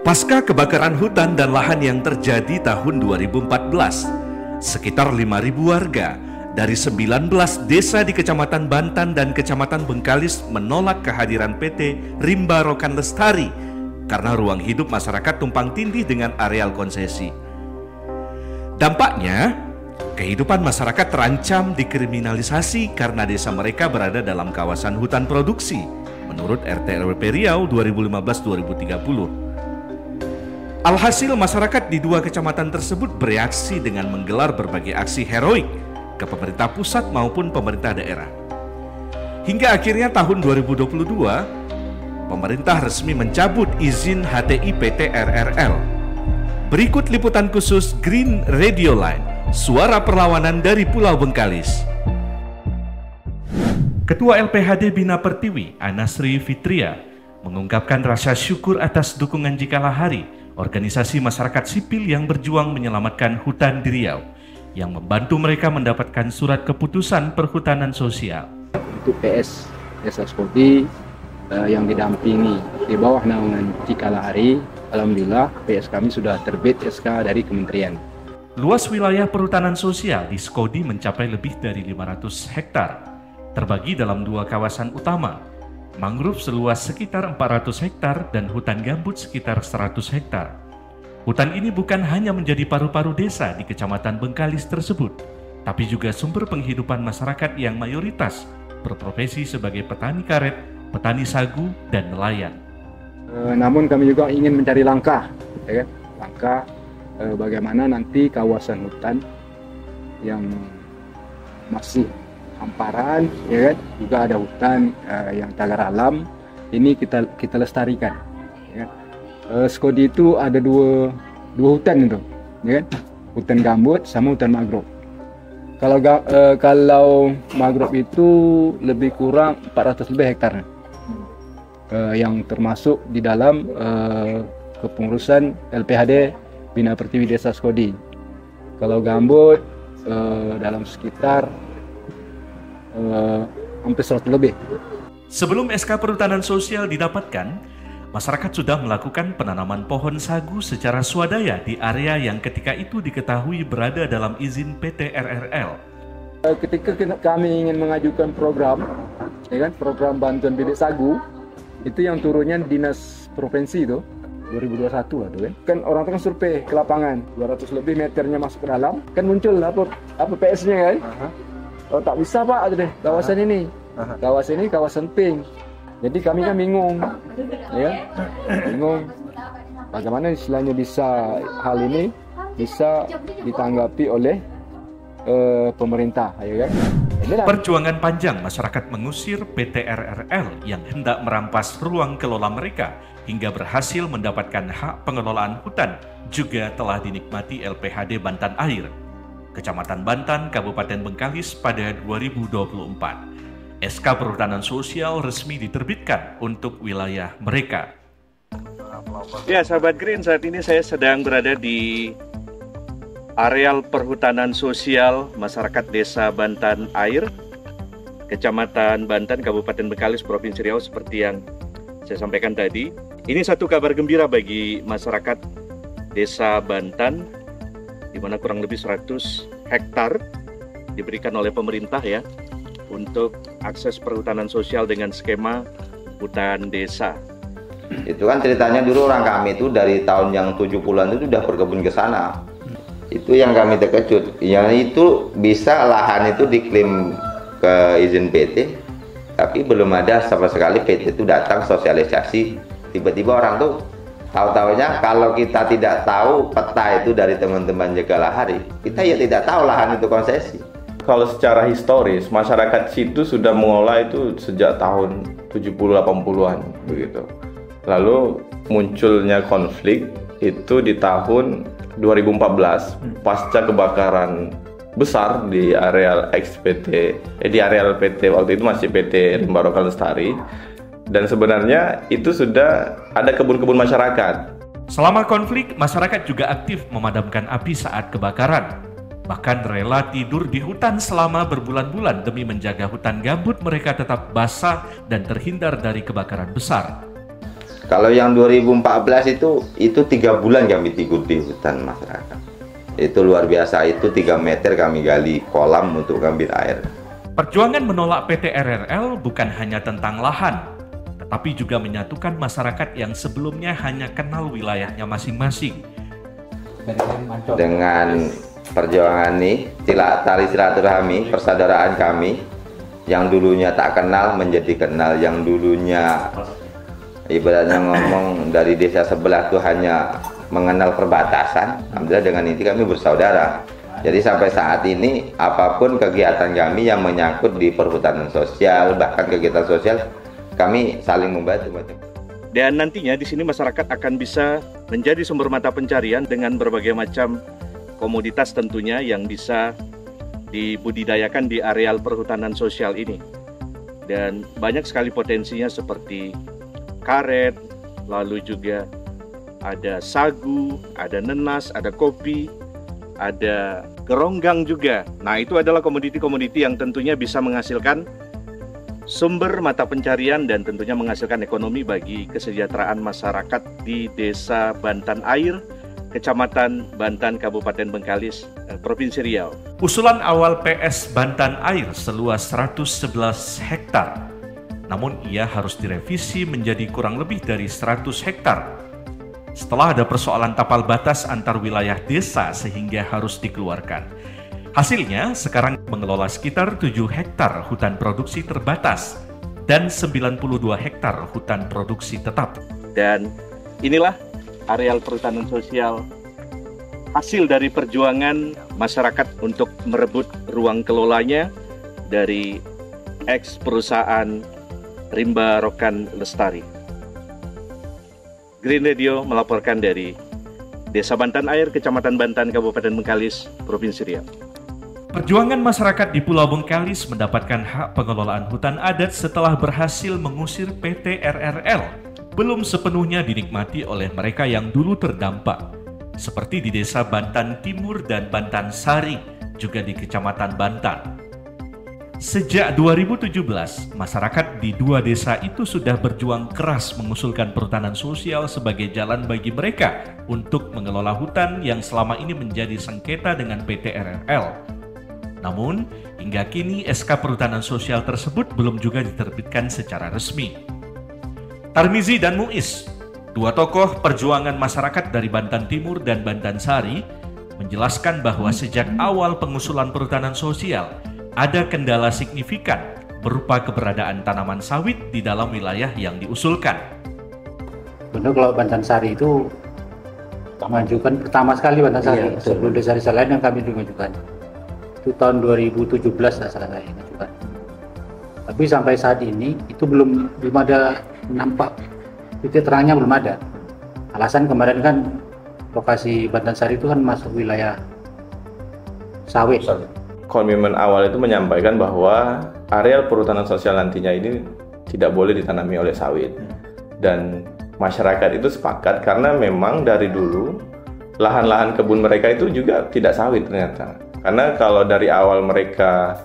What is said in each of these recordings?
Pasca kebakaran hutan dan lahan yang terjadi tahun 2014, sekitar 5.000 warga dari 19 desa di Kecamatan Bantan dan Kecamatan Bengkalis menolak kehadiran PT Rimba Rokan Lestari karena ruang hidup masyarakat tumpang tindih dengan areal konsesi. Dampaknya, kehidupan masyarakat terancam dikriminalisasi karena desa mereka berada dalam kawasan hutan produksi, menurut RT/RW Riau 2015-2030. Alhasil masyarakat di dua kecamatan tersebut bereaksi dengan menggelar berbagai aksi heroik ke pemerintah pusat maupun pemerintah daerah. Hingga akhirnya tahun 2022, pemerintah resmi mencabut izin HTI PT RRL. Berikut liputan khusus Green Radio Line, suara perlawanan dari Pulau Bengkalis. Ketua LPHD Bina Pertiwi, Anasri Fitria, mengungkapkan rasa syukur atas dukungan Jikalahari, organisasi masyarakat sipil yang berjuang menyelamatkan hutan di Riau, yang membantu mereka mendapatkan surat keputusan perhutanan sosial. Untuk PS Desa Skodi yang didampingi di bawah naungan Jikalahari, alhamdulillah PS kami sudah terbit SK dari kementerian. Luas wilayah perhutanan sosial di Skodi mencapai lebih dari 500 hektar, terbagi dalam dua kawasan utama, mangrove seluas sekitar 400 hektar dan hutan gambut sekitar 100 hektar. Hutan ini bukan hanya menjadi paru-paru desa di Kecamatan Bengkalis tersebut, tapi juga sumber penghidupan masyarakat yang mayoritas berprofesi sebagai petani karet, petani sagu, dan nelayan. Namun kami juga ingin mencari langkah, ya kan? Langkah bagaimana nanti kawasan hutan yang masih hamparan, ya kan? Juga ada hutan yang cagar alam, ini kita lestarikan. Ya kan? Skodi itu ada dua hutan itu, ya kan? Hutan gambut sama hutan mangrove. Kalau mangrove itu lebih kurang 400 lebih hektar, yang termasuk di dalam kepengurusan LPHD Bina Pertiwi Desa Skodi. Kalau gambut dalam sekitar hampir 100 lebih. Sebelum SK Perhutanan Sosial didapatkan, masyarakat sudah melakukan penanaman pohon sagu secara swadaya di area yang ketika itu diketahui berada dalam izin PT RRL. Ketika kami ingin mengajukan program, ya kan, program bantuan bibit sagu, itu yang turunnya dinas provinsi itu 2021 lah tuh kan. Kan orang kan survei ke lapangan, 200 lebih meternya masuk ke dalam, kan muncul apa PS-nya kan. Oh tak bisa Pak, deh kawasan ini. Kawasan ini kawasan pink. Jadi kami kan bingung, ya, bingung bagaimana istilahnya bisa hal ini bisa ditanggapi oleh pemerintah, ya kan. Perjuangan panjang masyarakat mengusir PT RRL yang hendak merampas ruang kelola mereka hingga berhasil mendapatkan hak pengelolaan hutan juga telah dinikmati LPHD Bantan Air, Kecamatan Bantan, Kabupaten Bengkalis pada 2024. SK Perhutanan Sosial resmi diterbitkan untuk wilayah mereka. Ya, sahabat Green, saat ini saya sedang berada di areal perhutanan sosial masyarakat Desa Bantan Air, Kecamatan Bantan, Kabupaten Bengkalis, Provinsi Riau, seperti yang saya sampaikan tadi. Ini satu kabar gembira bagi masyarakat Desa Bantan, di mana kurang lebih 100 hektar diberikan oleh pemerintah ya untuk akses perhutanan sosial dengan skema hutan desa. Itu kan ceritanya dulu orang kami itu dari tahun yang 70-an itu udah berkebun ke sana. Itu yang kami terkejut. Yang itu bisa lahan itu diklaim ke izin PT, tapi belum ada sama sekali PT itu datang sosialisasi. Tiba-tiba orang tuh tahu-taunya kalau kita tidak tahu peta itu dari teman-teman Jikalahari, kita ya tidak tahu lahan itu konsesi. Kalau secara historis, masyarakat situ sudah mengolah itu sejak tahun 70-80-an begitu. Lalu munculnya konflik itu di tahun 2014 pasca kebakaran besar di areal di areal PT waktu itu masih PT Rimba Rokan Lestari, dan sebenarnya itu sudah ada kebun-kebun masyarakat. Selama konflik, masyarakat juga aktif memadamkan api saat kebakaran. Bahkan rela tidur di hutan selama berbulan-bulan demi menjaga hutan gambut mereka tetap basah dan terhindar dari kebakaran besar. Kalau yang 2014 itu 3 bulan kami tidur di hutan masyarakat. Itu luar biasa, itu 3 meter kami gali kolam untuk ngambil air. Perjuangan menolak PT RRL bukan hanya tentang lahan, tetapi juga menyatukan masyarakat yang sebelumnya hanya kenal wilayahnya masing-masing. Dengan perjuangan ini, tali silaturahmi, persaudaraan kami, yang dulunya tak kenal menjadi kenal, yang dulunya ibaratnya ngomong dari desa sebelah tuh hanya mengenal perbatasan. Alhamdulillah dengan ini kami bersaudara. Jadi sampai saat ini apapun kegiatan kami yang menyangkut di perhutanan sosial, bahkan kegiatan sosial, kami saling membantu. Dan nantinya di sini masyarakat akan bisa menjadi sumber mata pencarian dengan berbagai macam komoditas tentunya yang bisa dibudidayakan di areal perhutanan sosial ini. Dan banyak sekali potensinya seperti karet, lalu juga ada sagu, ada nenas, ada kopi, ada geronggang juga. Nah, itu adalah komoditi-komoditi yang tentunya bisa menghasilkan sumber mata pencarian dan tentunya menghasilkan ekonomi bagi kesejahteraan masyarakat di Desa Bantan Air, Kecamatan Bantan, Kabupaten Bengkalis, Provinsi Riau. Usulan awal PS Bantan Air seluas 111 hektar. Namun ia harus direvisi menjadi kurang lebih dari 100 hektar. Setelah ada persoalan tapal batas antar wilayah desa sehingga harus dikeluarkan. Hasilnya sekarang mengelola sekitar 7 hektar hutan produksi terbatas dan 92 hektar hutan produksi tetap. Dan inilah areal perhutanan sosial hasil dari perjuangan masyarakat untuk merebut ruang kelolanya dari ex perusahaan Rimba Rokan Lestari. Green Radio melaporkan dari Desa Bantan Air, Kecamatan Bantan, Kabupaten Bengkalis, Provinsi Riau. Perjuangan masyarakat di Pulau Bengkalis mendapatkan hak pengelolaan hutan adat setelah berhasil mengusir PT RRL belum sepenuhnya dinikmati oleh mereka yang dulu terdampak, seperti di Desa Bantan Timur dan Bantan Sari, juga di Kecamatan Bantan. Sejak 2017, masyarakat di 2 desa itu sudah berjuang keras mengusulkan perhutanan sosial sebagai jalan bagi mereka untuk mengelola hutan yang selama ini menjadi sengketa dengan PT RRL. Namun, hingga kini SK Perhutanan Sosial tersebut belum juga diterbitkan secara resmi. Tarmizi dan Muiz, 2 tokoh perjuangan masyarakat dari Bantan Timur dan Bantan Sari, menjelaskan bahwa sejak awal pengusulan perhutanan sosial, ada kendala signifikan berupa keberadaan tanaman sawit di dalam wilayah yang diusulkan. Benar, kalau Bantan Sari itu mengajukan pertama sekali Bantan Sari, sebelum desa-desa lain yang kami mengajukan. Itu tahun 2017 salah saya mengajukan. Tapi sampai saat ini itu belum ada nampak titik terangnya, belum ada. Alasan kemarin kan lokasi Bantan Sari itu kan masuk wilayah sawit. Komitmen awal itu menyampaikan bahwa areal perhutanan sosial nantinya ini tidak boleh ditanami oleh sawit. Dan masyarakat itu sepakat karena memang dari dulu lahan-lahan kebun mereka itu juga tidak sawit ternyata. Karena kalau dari awal mereka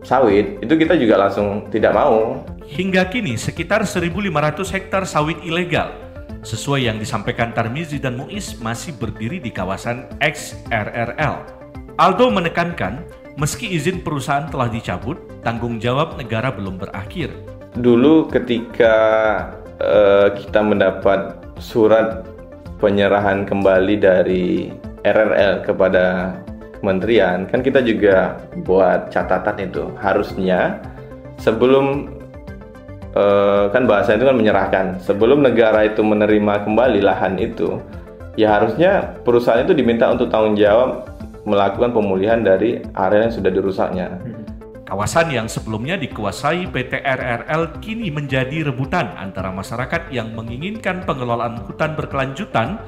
sawit, itu kita juga langsung tidak mau. Hingga kini sekitar 1.500 hektar sawit ilegal, sesuai yang disampaikan Tarmizi dan Muiz, masih berdiri di kawasan ex-RRL. Aldo menekankan, meski izin perusahaan telah dicabut, tanggung jawab negara belum berakhir. Dulu ketika kita mendapat surat penyerahan kembali dari RRL kepada kementerian, kan kita juga buat catatan itu. Harusnya sebelum, kan bahasa itu kan menyerahkan, sebelum negara itu menerima kembali lahan itu, ya harusnya perusahaan itu diminta untuk tanggung jawab melakukan pemulihan dari area yang sudah dirusaknya. Kawasan yang sebelumnya dikuasai PT RRL kini menjadi rebutan antara masyarakat yang menginginkan pengelolaan hutan berkelanjutan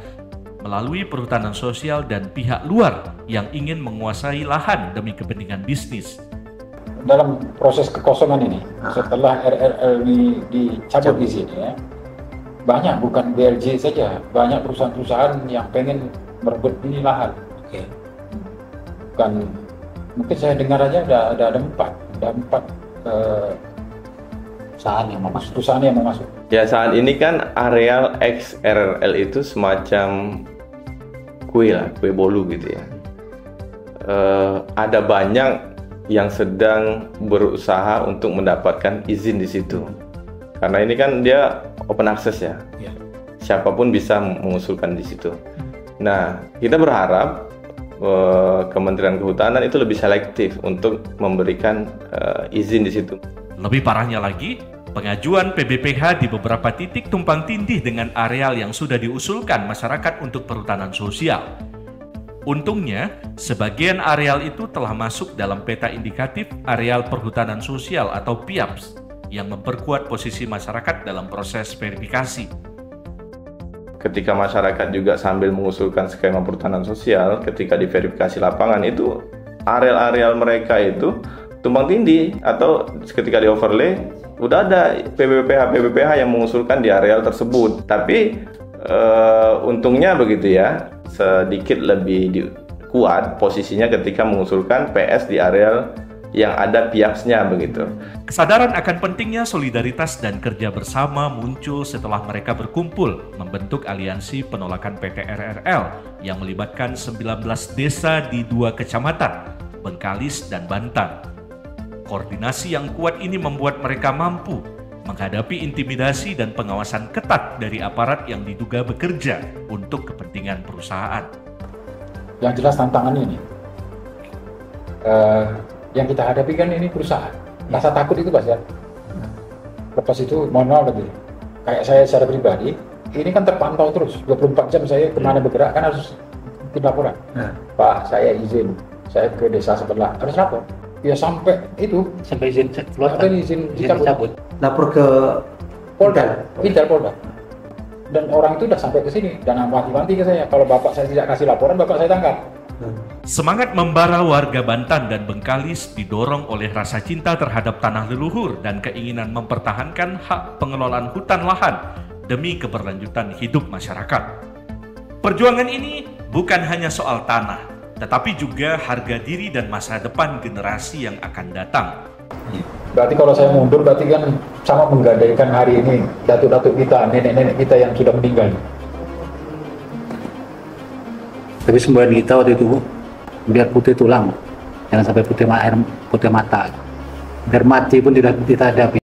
melalui perhutanan sosial dan pihak luar yang ingin menguasai lahan demi kepentingan bisnis. Dalam proses kekosongan ini, setelah RRL ini dicabut di sini ya, banyak, bukan BLJ saja, banyak perusahaan-perusahaan yang pengen merebut ini lahan. Bukan, mungkin saya dengar aja ada 4 perusahaan yang mau masuk. Perusahaan yang mau masuk. Ya saat ini kan areal XRL itu semacam kue lah, kue bolu gitu ya. Ada banyak yang sedang berusaha untuk mendapatkan izin di situ. Karena ini kan dia open access ya. Siapapun bisa mengusulkan di situ. Nah, kita berharap Kementerian Kehutanan itu lebih selektif untuk memberikan izin di situ. Lebih parahnya lagi, pengajuan PBPH di beberapa titik tumpang tindih dengan areal yang sudah diusulkan masyarakat untuk perhutanan sosial. Untungnya, sebagian areal itu telah masuk dalam peta indikatif areal perhutanan sosial atau PIAPS yang memperkuat posisi masyarakat dalam proses verifikasi. Ketika masyarakat juga sambil mengusulkan skema perhutanan sosial, ketika diverifikasi lapangan itu areal-areal mereka itu tumpang tindih atau ketika di overlay udah ada PBPH yang mengusulkan di areal tersebut. Tapi untungnya begitu ya, sedikit lebih kuat posisinya ketika mengusulkan PS di areal yang ada PIAPS-nya begitu. Kesadaran akan pentingnya solidaritas dan kerja bersama muncul setelah mereka berkumpul membentuk aliansi penolakan PT RRL yang melibatkan 19 desa di 2 kecamatan, Bengkalis dan Bantan. Koordinasi yang kuat ini membuat mereka mampu menghadapi intimidasi dan pengawasan ketat dari aparat yang diduga bekerja untuk kepentingan perusahaan. Yang jelas tantangan ini, yang kita hadapi kan ini perusahaan. Rasa takut itu Pak ya. Lepas itu mohon maaf lagi, kayak saya secara pribadi, ini kan terpantau terus, 24 jam saya kemana bergerak kan harus bikin laporan. Pak, saya izin, saya ke desa sebelah, harus lapor. Ya sampai itu, Sampai izin keluar, sampai izin dicabut. Lapor ke Polda, Polda. Dan orang itu udah sampai ke sini dan wanti-wanti ke saya, kalau bapak saya tidak kasih laporan, bapak saya tangkap. Semangat membara warga Bantan dan Bengkalis didorong oleh rasa cinta terhadap tanah leluhur dan keinginan mempertahankan hak pengelolaan hutan lahan demi keberlanjutan hidup masyarakat. Perjuangan ini bukan hanya soal tanah, tetapi juga harga diri dan masa depan generasi yang akan datang. Berarti kalau saya mundur, berarti kan sama menggadaikan hari ini datuk-datuk kita, nenek-nenek kita yang sudah meninggal. Tapi semboyan kita waktu itu biar putih tulang, jangan sampai putih air, putih mata. Biar mati pun tidak hadapi.